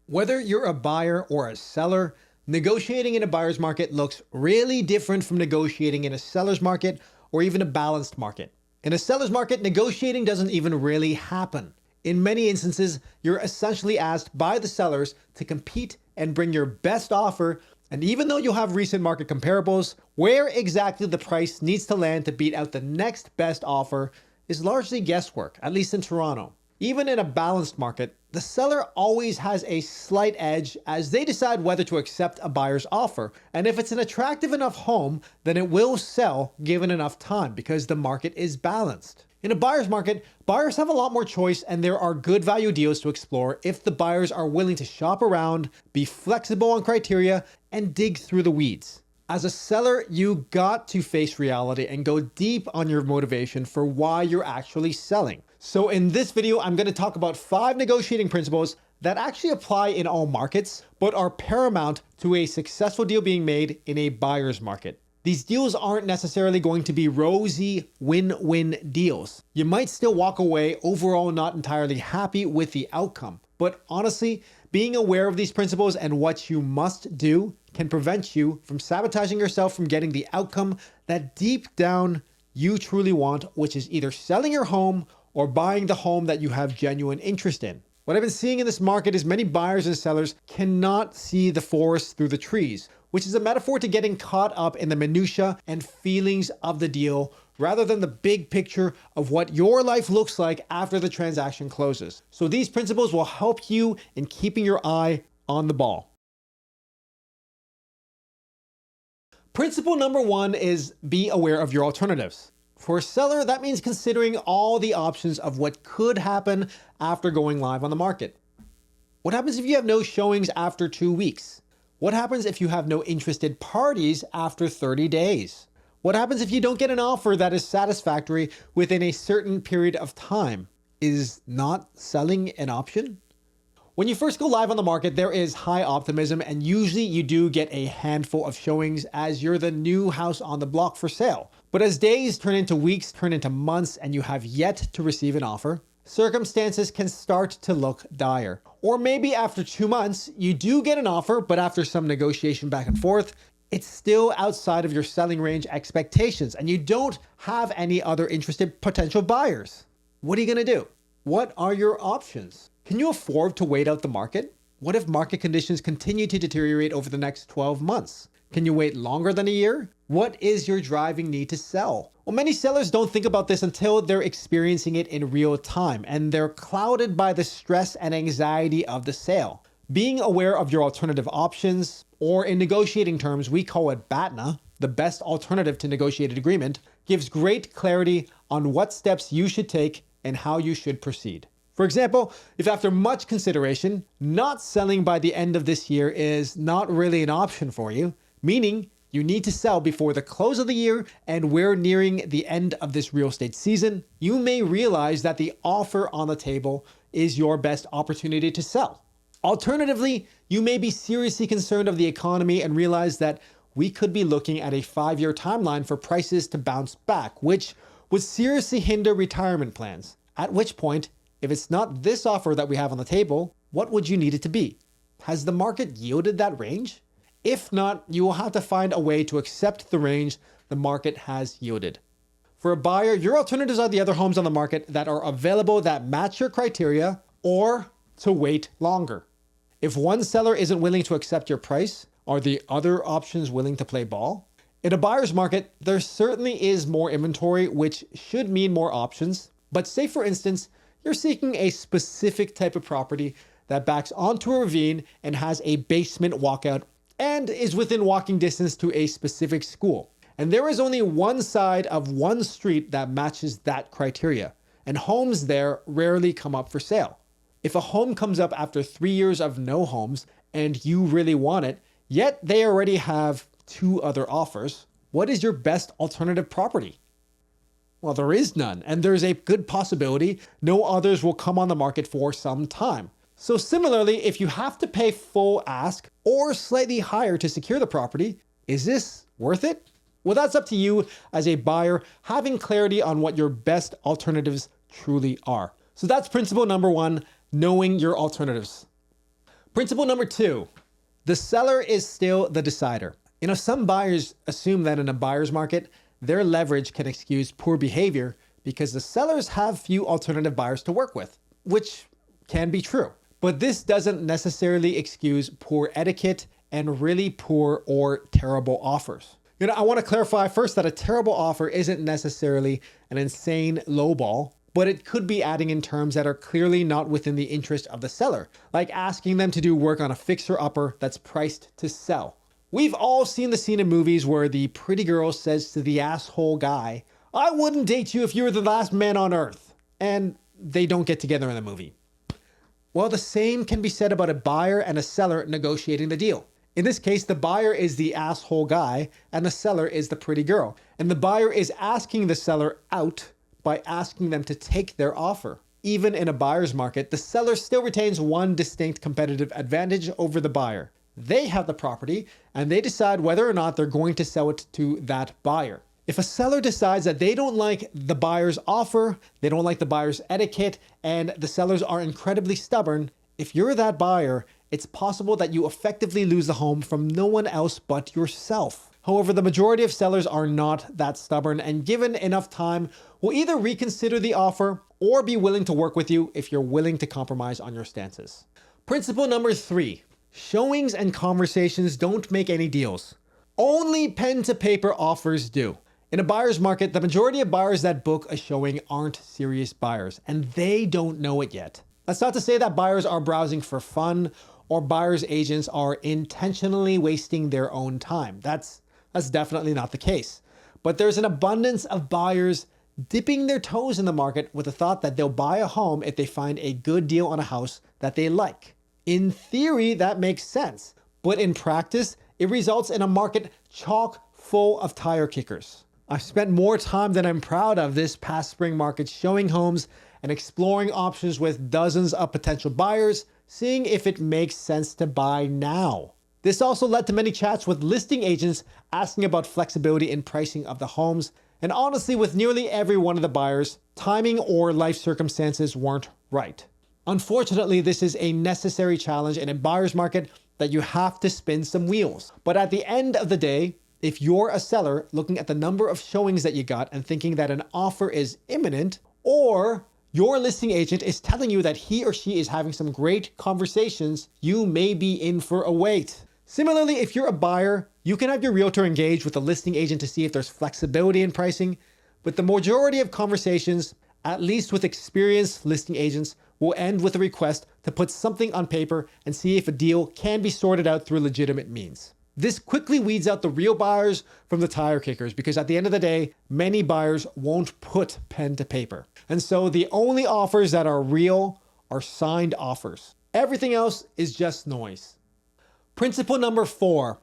Whether you're a buyer or a seller, negotiating in a buyer's market looks really different from negotiating in a seller's market or even a balanced market. In a seller's market, negotiating doesn't even really happen. In many instances, you're essentially asked by the sellers to compete and bring your best offer, and even though you'll have recent market comparables, where exactly the price needs to land to beat out the next best offer is largely guesswork, at least in Toronto. Even in a balanced market, the seller always has a slight edge as they decide whether to accept a buyer's offer. And if it's an attractive enough home, then it will sell given enough time because the market is balanced. In a buyer's market, buyers have a lot more choice and there are good value deals to explore if the buyers are willing to shop around, be flexible on criteria, and dig through the weeds. As a seller, you got to face reality and go deep on your motivation for why you're actually selling. So in this video, I'm going to talk about 5 negotiating principles that actually apply in all markets, but are paramount to a successful deal being made in a buyer's market. These deals aren't necessarily going to be rosy win-win deals. You might still walk away overall not entirely happy with the outcome. But honestly, being aware of these principles and what you must do can prevent you from sabotaging yourself from getting the outcome that deep down you truly want, which is either selling your home or buying the home that you have genuine interest in. What I've been seeing in this market is many buyers and sellers cannot see the forest through the trees, which is a metaphor to getting caught up in the minutia and feelings of the deal rather than the big picture of what your life looks like after the transaction closes. So these principles will help you in keeping your eye on the ball. Principle number 1 is be aware of your alternatives. For a seller, that means considering all the options of what could happen after going live on the market. What happens if you have no showings after 2 weeks? What happens if you have no interested parties after 30 days? What happens if you don't get an offer that is satisfactory within a certain period of time? Is not selling an option? When you first go live on the market, there is high optimism and usually you do get a handful of showings as you're the new house on the block for sale. But as days turn into weeks, turn into months, and you have yet to receive an offer, circumstances can start to look dire. Or maybe after 2 months, you do get an offer, but after some negotiation back and forth, it's still outside of your selling range expectations and you don't have any other interested potential buyers. What are you going to do? What are your options? Can you afford to wait out the market? What if market conditions continue to deteriorate over the next 12 months? Can you wait longer than a year? What is your driving need to sell? Well, many sellers don't think about this until they're experiencing it in real time and they're clouded by the stress and anxiety of the sale. Being aware of your alternative options, or in negotiating terms, we call it BATNA, the best alternative to negotiated agreement, gives great clarity on what steps you should take and how you should proceed. For example, if after much consideration, not selling by the end of this year is not really an option for you, meaning you need to sell before the close of the year and we're nearing the end of this real estate season, you may realize that the offer on the table is your best opportunity to sell. Alternatively, you may be seriously concerned of the economy and realize that we could be looking at a 5-year timeline for prices to bounce back, which would seriously hinder retirement plans. At which point, if it's not this offer that we have on the table, what would you need it to be? Has the market yielded that range? If not, you will have to find a way to accept the range the market has yielded. For a buyer, your alternatives are the other homes on the market that are available that match your criteria or to wait longer. If one seller isn't willing to accept your price, are the other options willing to play ball? In a buyer's market, there certainly is more inventory, which should mean more options. But say for instance, you're seeking a specific type of property that backs onto a ravine and has a basement walkout and is within walking distance to a specific school. And there is only one side of one street that matches that criteria, and homes there rarely come up for sale. If a home comes up after 3 years of no homes and you really want it, yet they already have 2 other offers, what is your best alternative property? Well, there is none, and there's a good possibility no others will come on the market for some time. So similarly, if you have to pay full ask or slightly higher to secure the property, is this worth it? Well, that's up to you as a buyer, having clarity on what your best alternatives truly are. So that's principle number 1, knowing your alternatives. Principle number 2, the seller is still the decider. Some buyers assume that in a buyer's market, their leverage can excuse poor behavior because the sellers have few alternative buyers to work with, which can be true. But this doesn't necessarily excuse poor etiquette and really poor or terrible offers. I want to clarify first that a terrible offer isn't necessarily an insane lowball, but it could be adding in terms that are clearly not within the interest of the seller, like asking them to do work on a fixer-upper that's priced to sell. We've all seen the scene in movies where the pretty girl says to the asshole guy, "I wouldn't date you if you were the last man on earth," and they don't get together in the movie. Well, the same can be said about a buyer and a seller negotiating the deal. In this case, the buyer is the asshole guy and the seller is the pretty girl. And the buyer is asking the seller out by asking them to take their offer. Even in a buyer's market, the seller still retains one distinct competitive advantage over the buyer. They have the property and they decide whether or not they're going to sell it to that buyer. If a seller decides that they don't like the buyer's offer, they don't like the buyer's etiquette, and the sellers are incredibly stubborn, if you're that buyer, it's possible that you effectively lose the home from no one else but yourself. However, the majority of sellers are not that stubborn, and given enough time, will either reconsider the offer or be willing to work with you if you're willing to compromise on your stances. Principle number 3, showings and conversations don't make any deals. Only pen to paper offers do. In a buyer's market, the majority of buyers that book a showing aren't serious buyers, and they don't know it yet. That's not to say that buyers are browsing for fun or buyer's agents are intentionally wasting their own time. That's definitely not the case. But there's an abundance of buyers dipping their toes in the market with the thought that they'll buy a home if they find a good deal on a house that they like. In theory, that makes sense, but in practice, it results in a market chock full of tire kickers. I've spent more time than I'm proud of this past spring market showing homes and exploring options with dozens of potential buyers, seeing if it makes sense to buy now. This also led to many chats with listing agents asking about flexibility in pricing of the homes, and honestly, with nearly every one of the buyers, timing or life circumstances weren't right. Unfortunately, this is a necessary challenge in a buyer's market that you have to spin some wheels. But at the end of the day, if you're a seller looking at the number of showings that you got and thinking that an offer is imminent, or your listing agent is telling you that he or she is having some great conversations, you may be in for a wait. Similarly, if you're a buyer, you can have your realtor engage with the listing agent to see if there's flexibility in pricing, but the majority of conversations, at least with experienced listing agents, will end with a request to put something on paper and see if a deal can be sorted out through legitimate means. This quickly weeds out the real buyers from the tire kickers because at the end of the day, many buyers won't put pen to paper. And so the only offers that are real are signed offers. Everything else is just noise. Principle number 4,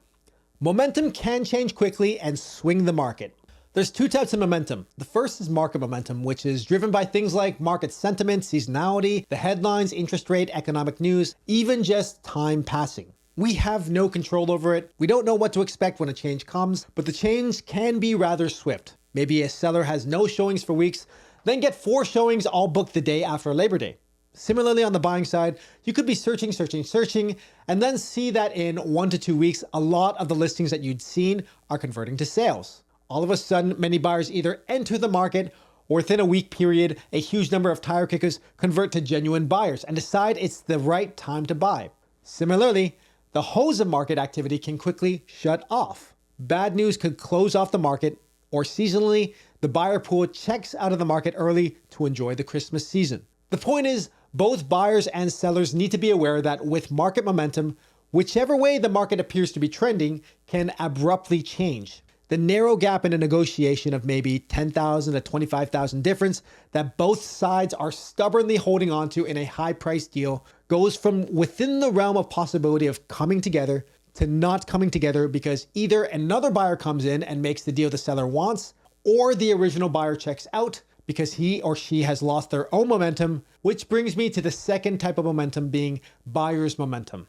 momentum can change quickly and swing the market. There's 2 types of momentum. The first is market momentum, which is driven by things like market sentiment, seasonality, the headlines, interest rate, economic news, even just time passing. We have no control over it. We don't know what to expect when a change comes, but the change can be rather swift. Maybe a seller has no showings for weeks, then get 4 showings all booked the day after Labor Day. Similarly, on the buying side, you could be searching, and then see that in 1 to 2 weeks, a lot of the listings that you'd seen are converting to sales. All of a sudden, many buyers either enter the market or within a week period, a huge number of tire kickers convert to genuine buyers and decide it's the right time to buy. Similarly, the hose of market activity can quickly shut off. Bad news could close off the market, or seasonally, the buyer pool checks out of the market early to enjoy the Christmas season. The point is, both buyers and sellers need to be aware that with market momentum, whichever way the market appears to be trending can abruptly change. The narrow gap in a negotiation of maybe 10,000 to 25,000 difference that both sides are stubbornly holding on to in a high-priced deal goes from within the realm of possibility of coming together to not coming together because either another buyer comes in and makes the deal the seller wants, or the original buyer checks out because he or she has lost their own momentum, which brings me to the second type of momentum being buyer's momentum.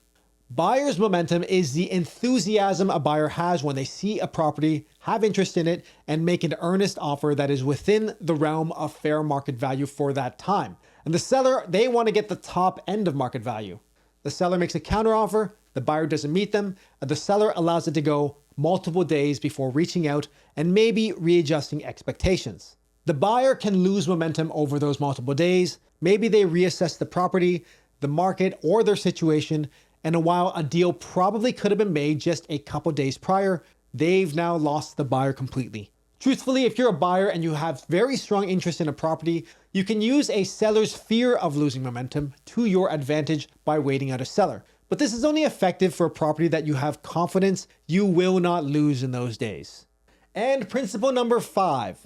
Buyer's momentum is the enthusiasm a buyer has when they see a property, have interest in it, and make an earnest offer that is within the realm of fair market value for that time. And the seller, they want to get the top end of market value. The seller makes a counteroffer, the buyer doesn't meet them, and the seller allows it to go multiple days before reaching out and maybe readjusting expectations. The buyer can lose momentum over those multiple days. Maybe they reassess the property, the market, or their situation, and while a deal probably could have been made just a couple days prior, they've now lost the buyer completely. Truthfully, if you're a buyer and you have very strong interest in a property, you can use a seller's fear of losing momentum to your advantage by waiting out a seller. But this is only effective for a property that you have confidence you will not lose in those days. And principle number 5,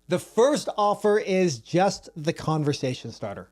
the first offer is just the conversation starter.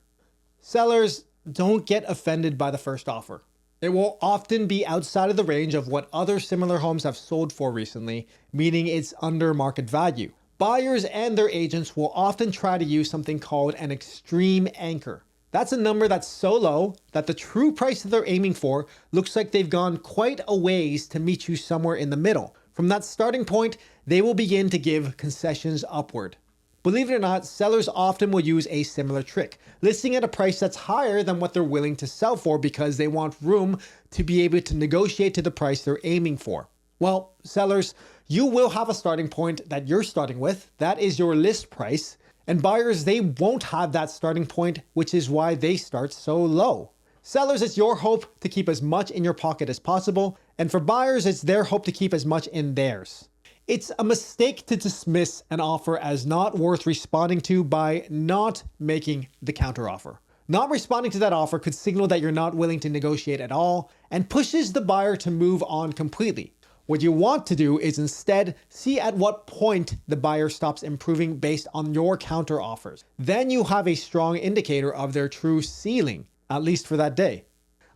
Sellers, don't get offended by the first offer. It will often be outside of the range of what other similar homes have sold for recently, meaning it's under market value. Buyers and their agents will often try to use something called an extreme anchor. That's a number that's so low that the true price that they're aiming for looks like they've gone quite a ways to meet you somewhere in the middle. From that starting point, they will begin to give concessions upward. Believe it or not, sellers often will use a similar trick, listing at a price that's higher than what they're willing to sell for because they want room to be able to negotiate to the price they're aiming for. Well, sellers, you will have a starting point that you're starting with. That is your list price. And buyers, they won't have that starting point, which is why they start so low. Sellers, it's your hope to keep as much in your pocket as possible. And for buyers, it's their hope to keep as much in theirs. It's a mistake to dismiss an offer as not worth responding to by not making the counteroffer. Not responding to that offer could signal that you're not willing to negotiate at all and pushes the buyer to move on completely. What you want to do is instead see at what point the buyer stops improving based on your counteroffers. Then you have a strong indicator of their true ceiling, at least for that day.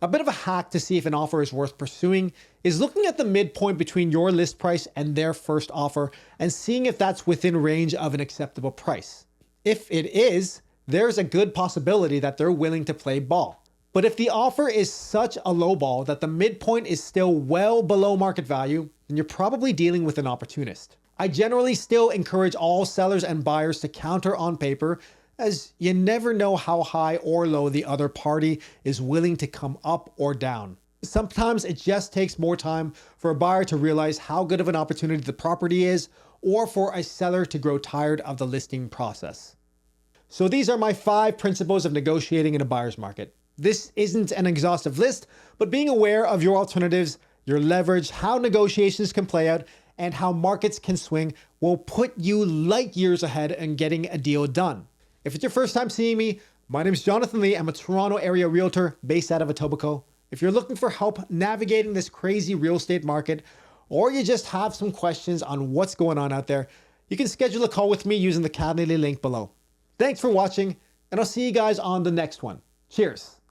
A bit of a hack to see if an offer is worth pursuing is looking at the midpoint between your list price and their first offer and seeing if that's within range of an acceptable price. If it is, there's a good possibility that they're willing to play ball. But if the offer is such a low ball that the midpoint is still well below market value, then you're probably dealing with an opportunist. I generally still encourage all sellers and buyers to counter on paper, as you never know how high or low the other party is willing to come up or down. Sometimes it just takes more time for a buyer to realize how good of an opportunity the property is, or for a seller to grow tired of the listing process. So these are my 5 principles of negotiating in a buyer's market. This isn't an exhaustive list, but being aware of your alternatives, your leverage, how negotiations can play out, and how markets can swing will put you light years ahead in getting a deal done. If it's your first time seeing me, my name is Jonathan Lee. I'm a Toronto area realtor based out of Etobicoke. If you're looking for help navigating this crazy real estate market, or you just have some questions on what's going on out there, you can schedule a call with me using the Calendly link below. Thanks for watching, and I'll see you guys on the next one. Cheers.